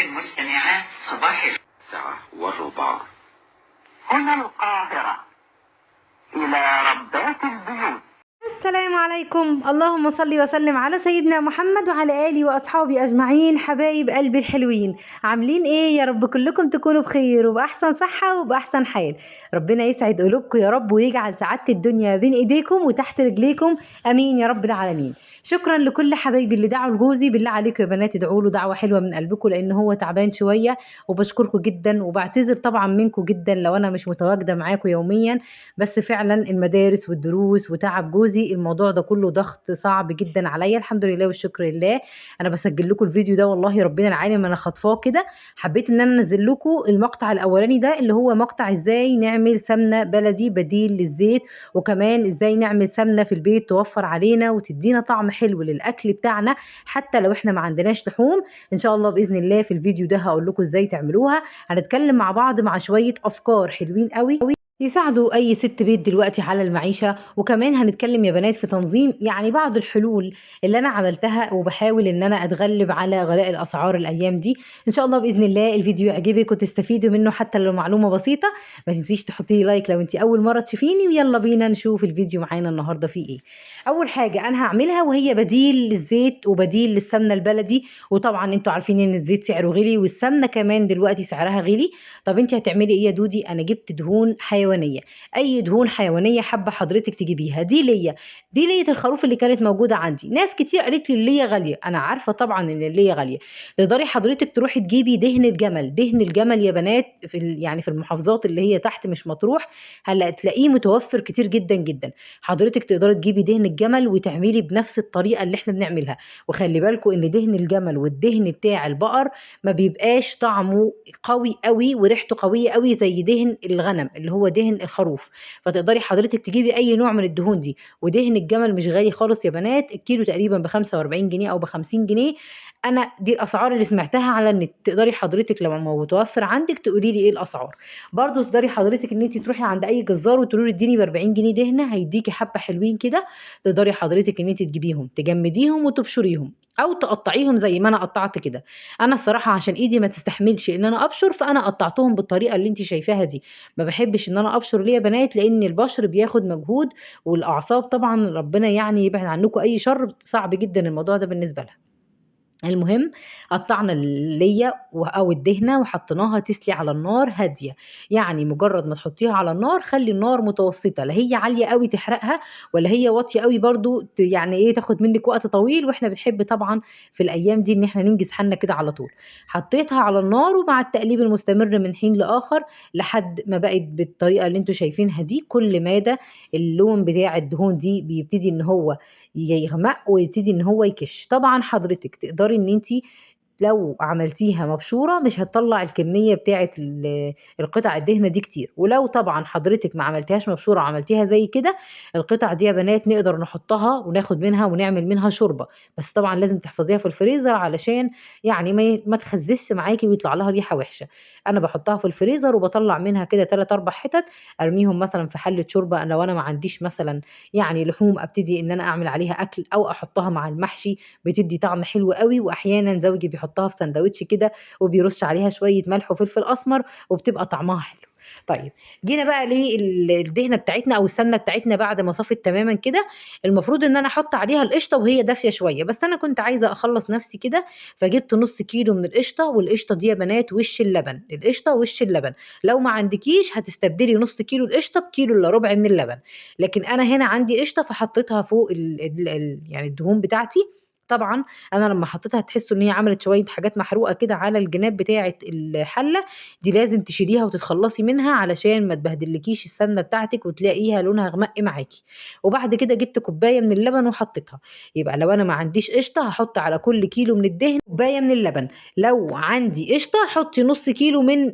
المستمعات صباح الساعة والربع هنا القاهرة. إلى ربات البيوت. السلام عليكم، اللهم صل وسلم على سيدنا محمد وعلى آله وأصحابه أجمعين. حبايب قلبي الحلوين، عاملين إيه؟ يا رب كلكم تكونوا بخير وبأحسن صحة وبأحسن حال. ربنا يسعد قلوبكم يا رب ويجعل سعادة الدنيا بين إيديكم وتحت رجليكم، أمين يا رب العالمين. شكرا لكل حبايبي اللي دعوا لجوزي. بالله عليكم يا بنات ادعوا له دعوة حلوة من قلبكم، لأن هو تعبان شوية، وبشكركم جدا وبعتذر طبعا منكم جدا لو أنا مش متواجدة معاكم يوميا. بس فعلا المدارس والدروس وتعب جوزي، الموضوع ده كله ضغط صعب جدا عليا. الحمد لله والشكر لله. انا بسجل لكم الفيديو ده والله ربنا العالم انا خطفاه كده، حبيت ان انا انزل لكم المقطع الاولاني ده اللي هو مقطع ازاي نعمل سمنه بلدي بديل للزيت، وكمان ازاي نعمل سمنه في البيت توفر علينا وتدينا طعم حلو للاكل بتاعنا حتى لو احنا ما عندناش لحوم. ان شاء الله باذن الله في الفيديو ده هقول لكم ازاي تعملوها. هنتكلم مع بعض مع شويه افكار حلوين قوي يساعدوا اي ست بيت دلوقتي على المعيشه. وكمان هنتكلم يا بنات في تنظيم يعني بعض الحلول اللي انا عملتها وبحاول ان انا اتغلب على غلاء الاسعار الايام دي. ان شاء الله باذن الله الفيديو يعجبك وتستفيدوا منه حتى لو معلومه بسيطه. ما تنسيش تحطي لي لايك لو انت اول مره تشوفيني، ويلا بينا نشوف الفيديو معانا النهارده فيه ايه. اول حاجه انا هعملها وهي بديل للزيت وبديل للسمنه البلدي. وطبعا انتوا عارفين ان الزيت سعره غلي والسمنه كمان دلوقتي سعرها غلي. طب انت هتعملي ايه يا دودي؟ انا جبت دهون حيوانيه، اي دهون حيوانيه حابه حضرتك تجيبيها. دي لية الخروف اللي كانت موجوده عندي. ناس كتير قالت لي اللية غاليه، انا عارفه طبعا ان اللية غاليه. تقدري حضرتك تروحي تجيبي دهن الجمل. دهن الجمل يا بنات يعني في المحافظات اللي هي تحت مش مطروح هلا تلاقيه متوفر كتير جدا جدا. حضرتك تقدري تجيبي دهن الجمل وتعملي بنفس الطريقه اللي احنا بنعملها. وخلي بالكم ان دهن الجمل والدهن بتاع البقر ما بيبقاش طعمه قوي قوي وريحته قويه قوي زي دهن الغنم اللي هو دهن الخروف. فتقدري حضرتك تجيبي اي نوع من الدهون دي. ودهن الجمل مش غالي خالص يا بنات، الكيلو تقريبا ب 45 جنيه او ب 50 جنيه. انا دي الاسعار اللي سمعتها على النت. تقدري حضرتك لما متوفر عندك تقولي لي ايه الاسعار. برضو تقدري حضرتك ان انت تروحي عند اي جزار وتقولي له اديني ب 40 جنيه دهنه، هيديكي حبه حلوين كده. تقدري حضرتك ان انت تجيبيهم تجمديهم وتبشريهم او تقطعيهم زي ما انا قطعت كده. انا الصراحه عشان ايدي ما تستحملش ان انا ابشر فانا قطعتهم بالطريقه اللي انت شايفاها دي. ما بحبش ان انا ابشر ليه يا بنات؟ لان البشر بياخد مجهود، والاعصاب طبعا ربنا يعني يبعد عنكم اي شر، صعب جدا الموضوع ده بالنسبه لها. المهم قطعنا اللية او الدهنه وحطيناها تسلي على النار هاديه. يعني مجرد ما تحطيها على النار خلي النار متوسطه، لا هي عاليه قوي تحرقها ولا هي واطيه قوي برضو يعني ايه تاخد منك وقت طويل. واحنا بنحب طبعا في الايام دي ان احنا ننجز حالنا كده على طول. حطيتها على النار ومع التقليب المستمر من حين لاخر لحد ما بقت بالطريقه اللي انتوا شايفينها دي. كل ماده اللون بتاع الدهون دي بيبتدي ان هو يغمق ويبتدي ان هو يكش. طبعا حضرتك تقدري ان انت لو عملتيها مبشورة مش هتطلع الكمية بتاعة القطع الدهنة دي كتير. ولو طبعا حضرتك ما عملتيهاش مبشورة عملتيها زي كده، القطع دي يا بنات نقدر نحطها وناخد منها ونعمل منها شوربة. بس طبعا لازم تحفظيها في الفريزر علشان يعني ما تخزسش معاكي ويطلع لها ريحة وحشة. انا بحطها في الفريزر وبطلع منها كده 3 4 حتت، ارميهم مثلا في حلة شوربة لو انا ما عنديش مثلا يعني لحوم ابتدي ان انا اعمل عليها اكل، او احطها مع المحشي بتدي طعم حلو قوي. واحيانا زوجي بيحطها في سندوتش كده وبيرش عليها شويه ملح وفلفل اسمر وبتبقى طعمها حلو. طيب جينا بقى للدهنه بتاعتنا او السمنه بتاعتنا بعد ما صفت تماما كده. المفروض ان انا احط عليها القشطه وهي دافيه شويه، بس انا كنت عايزه اخلص نفسي كده فجبت نص كيلو من القشطه. والقشطه دي يا بنات وش اللبن، القشطه وش اللبن. لو ما عندكيش هتستبدلي نص كيلو القشطه بكيلو الا ربع من اللبن. لكن انا هنا عندي قشطه فحطيتها فوق يعني الدهون بتاعتي. طبعا انا لما حطيتها تحسوا ان هي عملت شويه حاجات محروقه كده على الجناب بتاعه الحله. دي لازم تشيليها وتتخلصي منها علشان ما تبهدلكيش السمنه بتاعتك وتلاقيها لونها غمق معاكي. وبعد كده جبت كوبايه من اللبن وحطيتها. يبقى لو انا ما عنديش قشطه هحط على كل كيلو من الدهن كوبايه من اللبن. لو عندي قشطه حطي نص كيلو من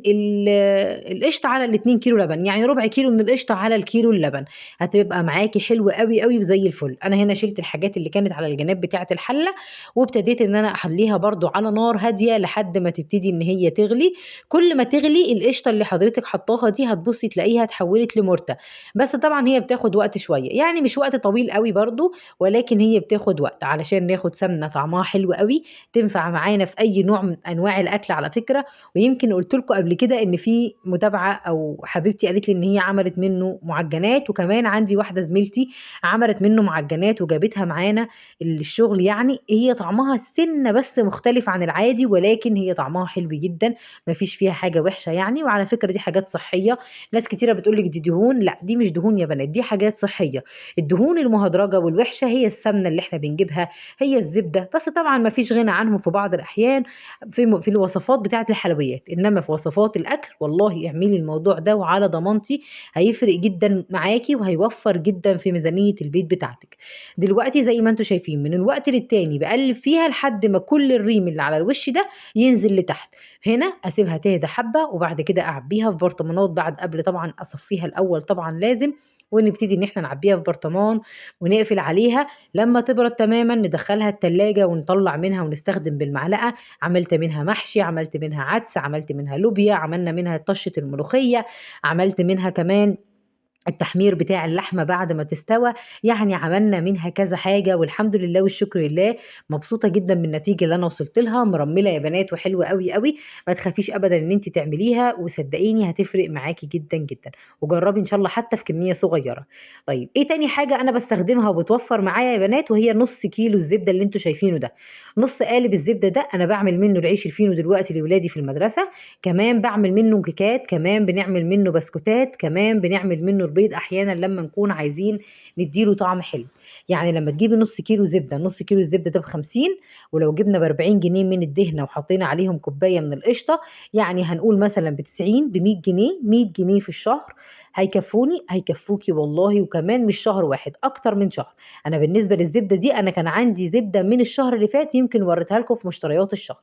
القشطه على الاتنين كيلو لبن، يعني ربع كيلو من القشطه على الكيلو اللبن. هتبقى معاكي حلوه قوي قوي زي الفل. انا هنا شلت الحاجات اللي كانت على الجناب بتاعه الحله حله، وابتديت ان انا احليها برضو على نار هاديه لحد ما تبتدي ان هي تغلي. كل ما تغلي القشطه اللي حضرتك حطاها دي هتبصي تلاقيها اتحولت لمرته. بس طبعا هي بتاخد وقت شويه، يعني مش وقت طويل قوي برضو، ولكن هي بتاخد وقت علشان ناخد سمنه طعمها حلو قوي، تنفع معانا في اي نوع من انواع الاكل على فكره. ويمكن قلت لكم قبل كده ان في متابعه او حبيبتي قالت لي ان هي عملت منه معجنات، وكمان عندي واحده زميلتي عملت منه معجنات وجابتها معانا الشغل. يعني هي طعمها سنه بس مختلف عن العادي، ولكن هي طعمها حلو جدا، ما فيش فيها حاجه وحشه يعني. وعلى فكره دي حاجات صحيه. ناس كتيره بتقول لك دي دهون، لا دي مش دهون يا بنات، دي حاجات صحيه. الدهون المهدرجه والوحشه هي السمنه اللي احنا بنجيبها، هي الزبده. بس طبعا ما فيش غنى عنهم في بعض الاحيان في الوصفات بتاعه الحلويات، انما في وصفات الاكل والله اعملي الموضوع ده وعلى ضمانتي هيفرق جدا معاكي، وهيوفر جدا في ميزانيه البيت بتاعتك. دلوقتي زي ما انتم شايفين من الوقت للتاني بقلب فيها لحد ما كل الريم اللي على الوش ده ينزل لتحت. هنا اسيبها تهدى حبه، وبعد كده اعبيها في برطمانات، بعد قبل طبعا اصفيها الاول طبعا لازم، ونبتدي ان احنا نعبيها في برطمان ونقفل عليها. لما تبرد تماما ندخلها التلاجة ونطلع منها ونستخدم بالمعلقة. عملت منها محشي، عملت منها عدس، عملت منها لوبيا، عملنا منها طشة الملوخية، عملت منها كمان التحمير بتاع اللحمة بعد ما تستوى. يعني عملنا منها كذا حاجة، والحمد لله والشكر لله. مبسوطة جدا من النتيجة اللي انا وصلت لها، مرملة يا بنات وحلوة قوي قوي. ما تخافيش ابدا ان انت تعمليها، وصدقيني هتفرق معاكي جدا جدا. وجربي ان شاء الله حتى في كمية صغيرة. طيب ايه تاني حاجة انا بستخدمها وبتوفر معايا يا بنات؟ وهي نص كيلو الزبدة اللي انتوا شايفينه ده. نص قالب الزبدة ده انا بعمل منه العيش الفينو دلوقتي لاولادي في المدرسة، كمان بعمل منه كيكات، كمان بنعمل منه بسكوتات، كمان بنعمل منه البيض احيانا لما نكون عايزين نديله طعم حلو. يعني لما تجيبي نص كيلو زبده، نص كيلو الزبده ده ب50، ولو جبنا ب40 جنيه من الدهنه وحطينا عليهم كوبايه من القشطه، يعني هنقول مثلا ب90 ب100 جنيه، 100 جنيه في الشهر هيكفوني، هيكفوكي والله. وكمان مش شهر واحد، اكتر من شهر. انا بالنسبه للزبده دي انا كان عندي زبده من الشهر اللي فات، يمكن وريتها لكم في مشتريات الشهر.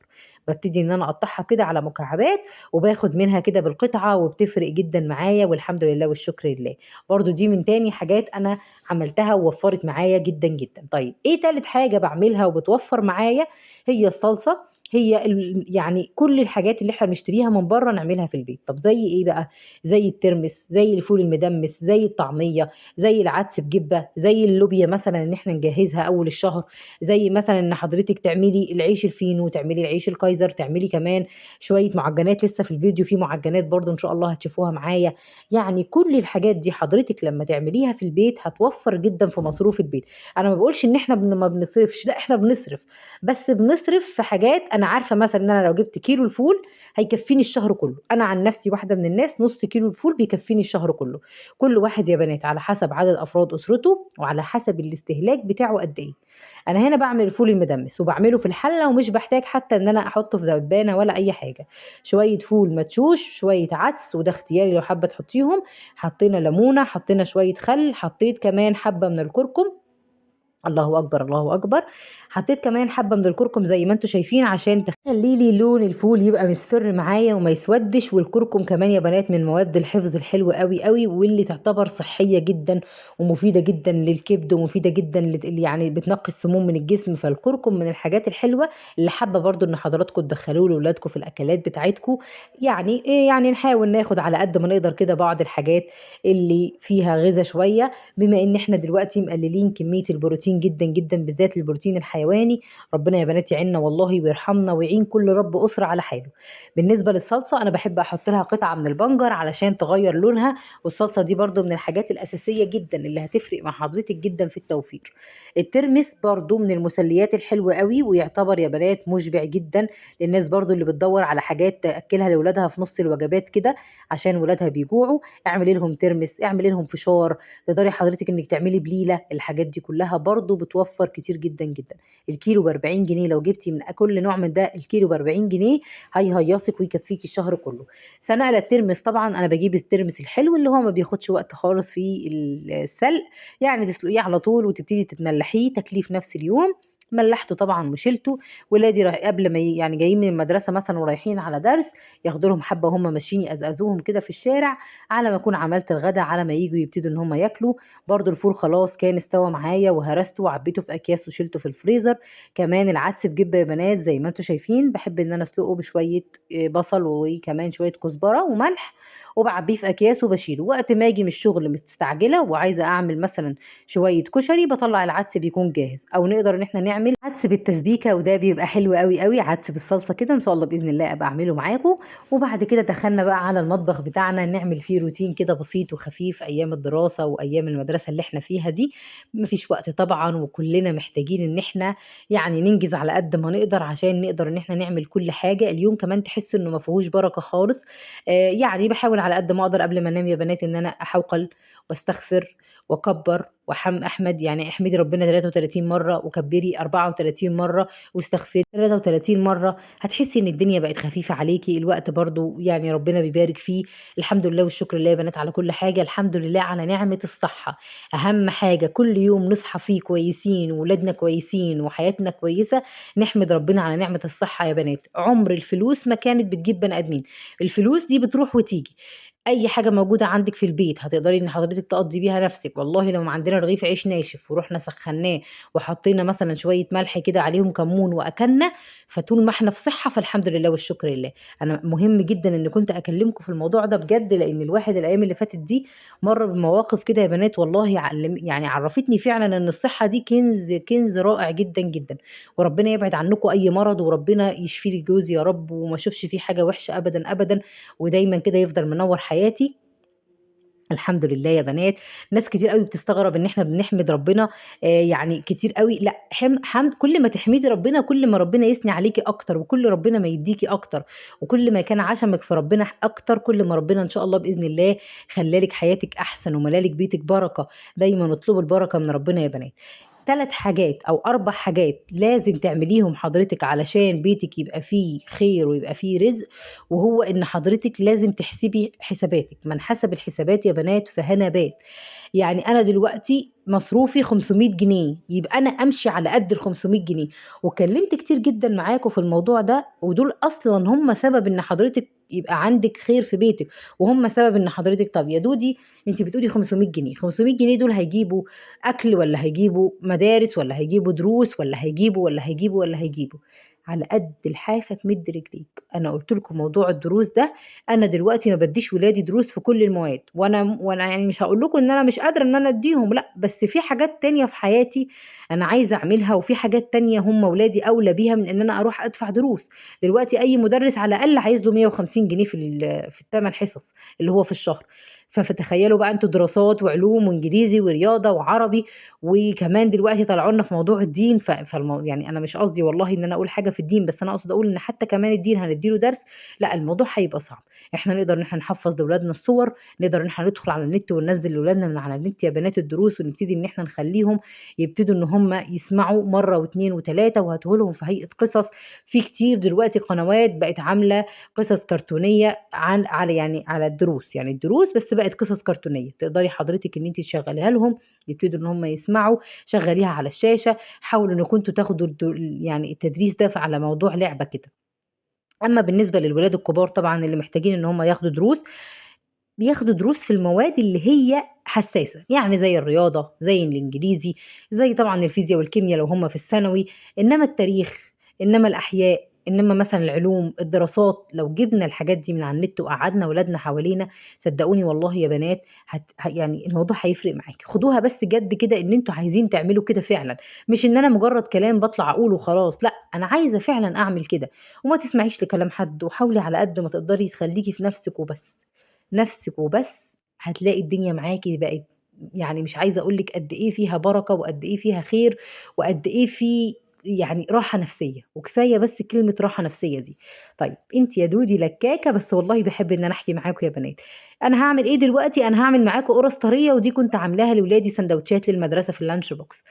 ببتدي ان انا اقطعها كده على مكعبات، وباخد منها كده بالقطعه، وبتفرق جدا معايا والحمد لله والشكر لله. برضو دي من تاني حاجات انا عملتها ووفرت معايا جدا جدا. طيب ايه تالت حاجة بعملها وبتوفر معايا؟ هي الصلصة. هي يعني كل الحاجات اللي احنا بنشتريها من بره نعملها في البيت. طب زي ايه بقى؟ زي الترمس، زي الفول المدمس، زي الطعمية، زي العدس بجبة، زي اللوبيا مثلا ان احنا نجهزها اول الشهر، زي مثلا ان حضرتك تعملي العيش الفينو، تعملي العيش الكايزر، تعملي كمان شوية معجنات. لسه في الفيديو في معجنات برضو ان شاء الله هتشوفوها معايا. يعني كل الحاجات دي حضرتك لما تعمليها في البيت هتوفر جدا في مصروف البيت. انا ما بقولش ان احنا ما بنصرفش، لا احنا بنصرف، بس بنصرف في حاجات. انا عارفه مثلا ان انا لو جبت كيلو الفول هيكفيني الشهر كله. انا عن نفسي واحده من الناس نص كيلو الفول بيكفيني الشهر كله. كل واحد يا بنات على حسب عدد افراد اسرته، وعلى حسب الاستهلاك بتاعه قد ايه. انا هنا بعمل الفول المدمس وبعمله في الحله، ومش بحتاج حتى ان انا احطه في دبانه ولا اي حاجه. شويه فول مدشوش، شويه عدس، وده اختياري لو حابه تحطيهم. حطينا ليمونه، حطينا شويه خل، حطيت كمان حبه من الكركم. الله اكبر الله اكبر. حطيت كمان حبه من الكركم زي ما انتم شايفين عشان تخلي لي لون الفول يبقى مصفر معايا وما يسودش. والكركم كمان يا بنات من مواد الحفظ الحلوه قوي قوي، واللي تعتبر صحيه جدا ومفيده جدا للكبد، ومفيده جدا يعني بتنقي السموم من الجسم. فالكركم من الحاجات الحلوه اللي حابه برضو ان حضراتكم تدخلوه لاولادكم في الاكلات بتاعتكم. يعني ايه؟ يعني نحاول ناخد على قد ما نقدر كده بعض الحاجات اللي فيها غذاء شويه، بما ان احنا دلوقتي مقللين كميه البروتين جدا جدا، بالذات البروتين الحيواني. ربنا يا بنات يعيننا والله ويرحمنا ويعين كل رب اسره على حاله. بالنسبه للصلصه انا بحب احط لها قطعه من البنجر علشان تغير لونها، والصلصه دي برضو من الحاجات الاساسيه جدا اللي هتفرق مع حضرتك جدا في التوفير. الترمس برضو من المسليات الحلوه قوي، ويعتبر يا بنات مشبع جدا للناس برضو اللي بتدور على حاجات تاكلها لاولادها في نص الوجبات كده عشان ولادها بيجوعوا. اعملي لهم ترمس، اعملي لهم فشار، تقدري حضرتك انك تعملي بليله. الحاجات دي كلها برضو بتوفر كتير جدا جدا. الكيلو ب40 جنيه، لو جبتي من كل نوع من ده الكيلو ب40 جنيه هيهيصك ويكفيكي الشهر كله. سنقلة الترمس طبعا انا بجيب الترمس الحلو اللي هو ما بياخدش وقت خالص في السلق، يعني تسلقيه على طول وتبتدي تتملحيه تاكليه في نفس اليوم. ملحته طبعا وشيلته. ولادي قبل ما يعني جايين من المدرسه مثلا ورايحين على درس، ياخدوا لهم حبه وهم ماشيين يقزقزوهم كده في الشارع، على ما اكون عملت الغدا، على ما يجوا يبتدوا ان هم ياكلوا. برضو الفول خلاص كان استوى معايا وهرسته وعبيته في اكياس وشيلته في الفريزر. كمان العدس بجبه يا بنات زي ما انتم شايفين، بحب ان انا اسلقه بشويه بصل وكمان شويه كزبره وملح، وبعبيه في اكياس وبشيله. وقت ما اجي من الشغل مستعجله وعايزه اعمل مثلا شويه كشري، بطلع العدس بيكون جاهز. او نقدر ان احنا نعمل عدس بالتسبيكه، وده بيبقى حلو قوي قوي، عدس بالصلصه كده ان شاء الله باذن الله ابقى اعمله معاكم. وبعد كده دخلنا بقى على المطبخ بتاعنا، نعمل فيه روتين كده بسيط وخفيف ايام الدراسه وايام المدرسه اللي احنا فيها دي. مفيش وقت طبعا، وكلنا محتاجين ان احنا يعني ننجز على قد ما نقدر عشان نقدر ان احنا نعمل كل حاجه. اليوم كمان تحس انه ما فيهوش بركه خالص. يعني بحاول على قد ما اقدر قبل ما انام يا بنات ان انا احوقل واستغفر واكبر احمد، يعني احمدي ربنا 33 مره وكبري 34 مره واستغفري 33 مره. هتحسي ان الدنيا بقت خفيفه عليكي، الوقت برضو يعني ربنا بيبارك فيه. الحمد لله والشكر لله يا بنات على كل حاجه. الحمد لله على نعمه الصحه، اهم حاجه كل يوم نصحى فيه كويسين وولادنا كويسين وحياتنا كويسه. نحمد ربنا على نعمه الصحه يا بنات. عمر الفلوس ما كانت بتجيب بني ادمين، الفلوس دي بتروح وتيجي. اي حاجه موجوده عندك في البيت هتقدري ان حضرتك تقضي بيها نفسك. والله لو ما عندنا رغيف عيش ناشف ورحنا سخناه وحطينا مثلا شويه ملح كده عليهم كمون واكلنا، فطول ما احنا في صحه فالحمد لله والشكر لله. انا مهم جدا ان كنت اكلمكم في الموضوع ده بجد، لان الواحد الايام اللي فاتت دي مر بمواقف كده يا بنات، والله يعني عرفتني فعلا ان الصحه دي كنز، كنز رائع جدا جدا. وربنا يبعد عنكم اي مرض، وربنا يشفي لي جوزي يا رب وما اشوفش فيه حاجه وحشه ابدا ابدا، ودايما كده يفضل منور حياتي. الحمد لله يا بنات. ناس كتير قوي بتستغرب ان احنا بنحمد ربنا. يعني كتير قوي، لا حمد، كل ما تحمدي ربنا كل ما ربنا يثني عليكي اكتر، وكل ربنا ما يديكي اكتر، وكل ما كان عشمك في ربنا اكتر كل ما ربنا ان شاء الله باذن الله خلالك حياتك احسن وملالك بيتك بركه. دايما اطلبوا البركه من ربنا يا بنات. 3 حاجات او 4 حاجات لازم تعمليهم حضرتك علشان بيتك يبقى فيه خير ويبقى فيه رزق. وهو ان حضرتك لازم تحسبي حساباتك، من حسب الحسابات يا بنات فهنا بات. يعني انا دلوقتي مصروفي 500 جنيه، يبقى انا امشي على قد ال 500 جنيه. وكلمت كتير جدا معاكم في الموضوع ده، ودول اصلا هم سبب ان حضرتك يبقى عندك خير في بيتك، وهم سبب ان حضرتك. طب يا دودي انت بتقولي 500 جنيه، 500 جنيه دول هيجيبوا اكل ولا هيجيبوا مدارس ولا هيجيبوا دروس ولا هيجيبوا؟ على قد الحافه تمد رجليك. انا قلت لكم موضوع الدروس ده، انا دلوقتي ما بديش ولادي دروس في كل المواد، وانا يعني مش هقول لكم ان انا مش قادره ان انا اديهم، لا، بس في حاجات تانية في حياتي انا عايزه اعملها، وفي حاجات تانية هم ولادي اولى بيها من ان انا اروح ادفع دروس. دلوقتي اي مدرس على الاقل عايز له 150 جنيه في الثمان حصص اللي هو في الشهر. فتخيلوا بقى انتوا دراسات وعلوم وانجليزي ورياضه وعربي، وكمان دلوقتي طلعوا لنا في موضوع الدين. يعني انا مش قصدي والله ان انا اقول حاجه في الدين، بس انا اقصد اقول ان حتى كمان الدين هنديله درس. لا، الموضوع هيبقى صعب. احنا نقدر ان احنا نحفظ لاولادنا الصور، نقدر ان احنا ندخل على النت وننزل لاولادنا من على النت يا بنات الدروس، ونبتدي ان احنا نخليهم يبتدوا ان هم يسمعوا مره واثنين وثلاثه، وهاتهولهم في هيئه قصص. في كتير دلوقتي قنوات بقت عامله قصص كرتونيه على يعني على الدروس، يعني الدروس بس بقت قصص كرتونيه، تقدري حضرتك ان انت تشغليها لهم يبتدوا ان هم يسمعوا. شغليها على الشاشه، حاولوا ان كنتوا تاخدوا يعني التدريس ده على موضوع لعبه كده. اما بالنسبه للولاد الكبار طبعا اللي محتاجين ان هم ياخدوا دروس، بياخدوا دروس في المواد اللي هي حساسة، يعني زي الرياضة، زي الإنجليزي، زي طبعا الفيزياء والكيمياء لو هم في الثانوي. إنما التاريخ، إنما الأحياء، إنما مثلا العلوم، الدراسات، لو جبنا الحاجات دي من على النت وقعدنا ولادنا حوالينا، صدقوني والله يا بنات يعني الموضوع هيفرق معاكي. خدوها بس جد كده ان انتوا عايزين تعملوا كده فعلا، مش ان انا مجرد كلام بطلع اقوله وخلاص، لا، انا عايزة فعلا اعمل كده. وما تسمعيش لكلام حد، وحاولي على قد ما تقدري تخليكي في نفسك وبس، نفسِك وبس. هتلاقي الدنيا معاكِ بقت يعني مش عايزة أقول لِك قد إيه فيها بركة، وقد إيه فيها خير، وقد إيه في يعني راحة نفسية، وكفاية بس كلمة راحة نفسية دي. طيب أنتِ يا دودي لكاكة، بس والله باحب إن أنا أحكي معاكم يا بنات. أنا هاعمل إيه دلوقتي، أنا هاعمل معاكم قرص طرية، ودي كنت عاملاها لولادي ساندوتشات للمدرسة في الlunch box.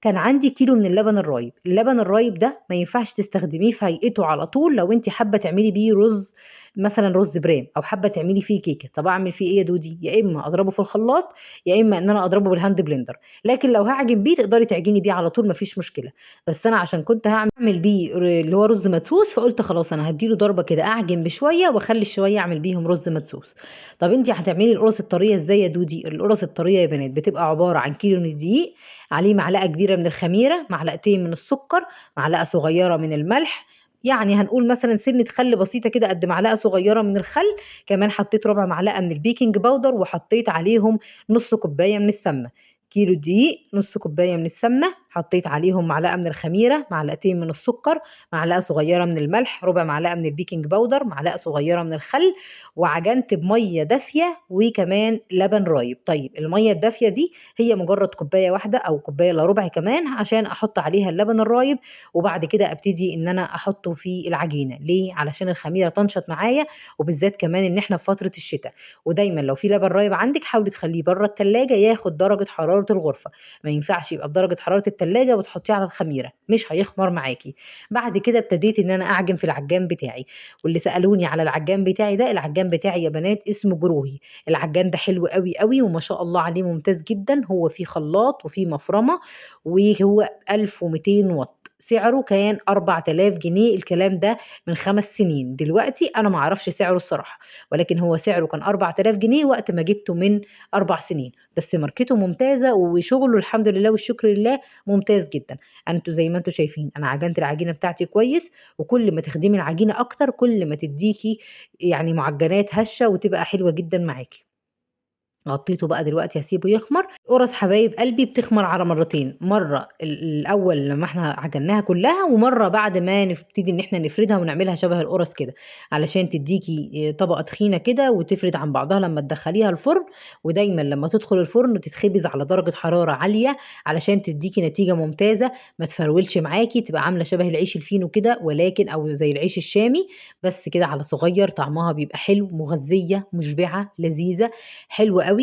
كان عندي كيلو من اللبن الرايب. اللبن الرايب ده ما ينفعش تستخدميه في هيئته على طول، لو أنتِ حابة تعملي بيه رز مثلا رز برام او حابه تعملي فيه كيكه، طب اعمل فيه ايه يا دودي؟ يا اما اضربه في الخلاط يا اما ان انا اضربه بالهاند بلندر. لكن لو هعجن بيه تقدري تعجني بيه على طول مفيش مشكله. بس انا عشان كنت هعمل بيه اللي هو رز مدسوس فقلت خلاص انا هديله ضربه كده، اعجن بشويه واخلي الشويه اعمل بيهم رز مدسوس. طب انت هتعملي القرص الطريه ازاي يا دودي؟ القرص الطريه يا بنات بتبقى عباره عن كيلو من الدقيق، عليه معلقه كبيره من الخميره، معلقتين من السكر، معلقه صغيره من الملح، يعني هنقول مثلا سنة خل بسيطة كده قد معلقة صغيرة من الخل. كمان حطيت ربع معلقة من البيكنج باودر، وحطيت عليهم نص كوباية من السمنة. كيلو دقيق، نص كوباية من السمنة، حطيت عليهم معلقة من الخميرة، معلقتين من السكر، معلقة صغيرة من الملح، ربع معلقة من البيكنج باودر، معلقة صغيرة من الخل، وعجنت بمية دافية وكمان لبن رايب. طيب المية الدافية دي هي مجرد كوباية واحدة أو كوباية إلا ربع كمان عشان أحط عليها اللبن الرايب، وبعد كده ابتدي ان انا احطه في العجينه. ليه؟ علشان الخميره تنشط معايا، وبالذات كمان ان احنا في فتره الشتاء. ودايما لو في لبن رايب عندك حاولي تخليه بره التلاجة ياخد درجه حراره الغرفه، ما ينفعش يبقى بدرجه حراره التلاجة وتحطيه على الخميره مش هيخمر معاكي. بعد كده ابتديت ان انا اعجن في العجان بتاعي. واللي سالوني على العجان بتاعي ده، العجان بتاعي يا بنات اسمه جروهي. العجان ده حلو قوي قوي وما شاء الله عليه ممتاز جدا، هو فيه خلاط وفيه مفرمه، وهو 1200 واط. سعره كان 4000 جنيه، الكلام ده من 5 سنين. دلوقتي انا معرفش سعره الصراحة، ولكن هو سعره كان 4000 جنيه وقت ما جبته من 4 سنين. بس ماركته ممتازة وشغله الحمد لله والشكر لله ممتاز جدا. انتوا زي ما انتوا شايفين انا عجنت العجينة بتاعتي كويس، وكل ما تخدمي العجينة اكتر كل ما تديكي يعني معجنات هشة وتبقى حلوة جدا معاكي. غطيته بقى دلوقتي هسيبه يخمر. قرص حبايب قلبي بتخمر على مرتين، مرة الأول لما احنا عجناها كلها، ومرة بعد ما نبتدي ان احنا نفردها ونعملها شبه القرص كده، علشان تديكي طبقة تخينة كده وتفرد عن بعضها لما تدخليها الفرن. ودايما لما تدخل الفرن تتخبز على درجة حرارة عالية علشان تديكي نتيجة ممتازة، ما تفرولش معاكي، تبقى عاملة شبه العيش الفينو كده ولكن او زي العيش الشامي، بس كده على صغير. طعمها بيبقى حلو، مغذية، مشبعة، لذيذة، حلوة قوي.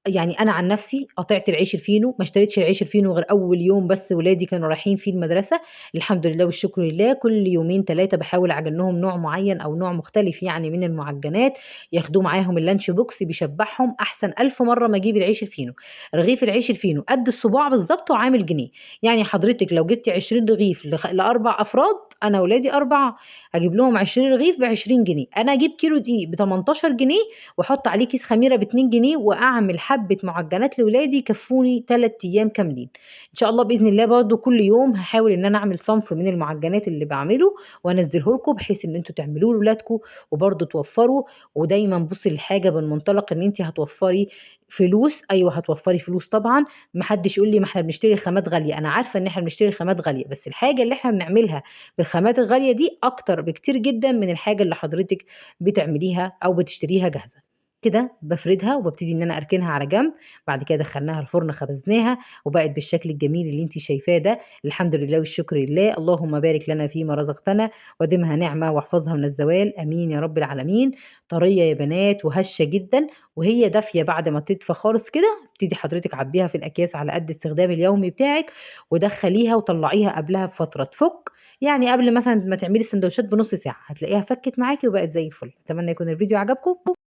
يعني أنا عن نفسي قطعت العيش الفينو، ما اشتريتش العيش الفينو غير أول يوم بس ولادي كانوا رايحين فيه المدرسة. الحمد لله والشكر لله كل يومين 3 باحاول أعجن لهم نوع معين أو نوع مختلف يعني من المعجنات، ياخدوه معاهم اللانش بوكس بيشبعهم أحسن 1000 مرة ما أجيب العيش الفينو. رغيف العيش الفينو قد الصباع بالضبط وعامل جنيه. يعني حضرتك لو جبتِ 20 رغيف ل4 أفراد، أنا ولادي 4، هاجيب لهم 20 رغيف ب20 جنيه. أنا أجيب كيلو دقيق ب18 جنيه واحط عليه كيس خميره ب2 جنيه واعمل حبه معجنات لاولادي يكفوني 3 ايام كاملين. ان شاء الله باذن الله برضو كل يوم هحاول ان انا اعمل صنف من المعجنات اللي بعمله وانزله لكم بحيث ان انتوا تعملوه لاولادكم وبرضو توفروا. ودايما بصي للحاجه بالمنطلق ان انت هتوفري فلوس. ايوه هتوفري فلوس طبعا. محدش يقول لي ما احنا بنشتري خامات غاليه، انا عارفه ان احنا بنشتري خامات غاليه، بس الحاجه اللي احنا بنعملها بالخامات الغاليه دي اكتر بكتير جدا من الحاجه اللي حضرتك بتعمليها او بتشتريها جاهزه. كده بافردها وبابتدي إن أنا أركنها على جنب. بعد كده دخلناها الفرن خبزناها وبقت بالشكل الجميل اللي أنتِ شايفاه ده. الحمد لله والشكر لله. اللهم بارك لنا فيما رزقتنا وادمها نعمة واحفظها من الزوال، آمين يا رب العالمين. طرية يا بنات وهشة جدًا وهي دافية بعد ما تدفى خالص كده، ابتدي حضرتِك عبّيها في الأكياس على قد استخدام اليومي بتاعِك، ودخّليها وطلّعيها قبلها بفترة تفُك. يعني قبل مثلًا ما تعملي الساندوتشات بنُص ساعة، هتلاقيها فكِّت معاكِ وبقت زي الفل. أتمنى يكون الفيديو عجبكم.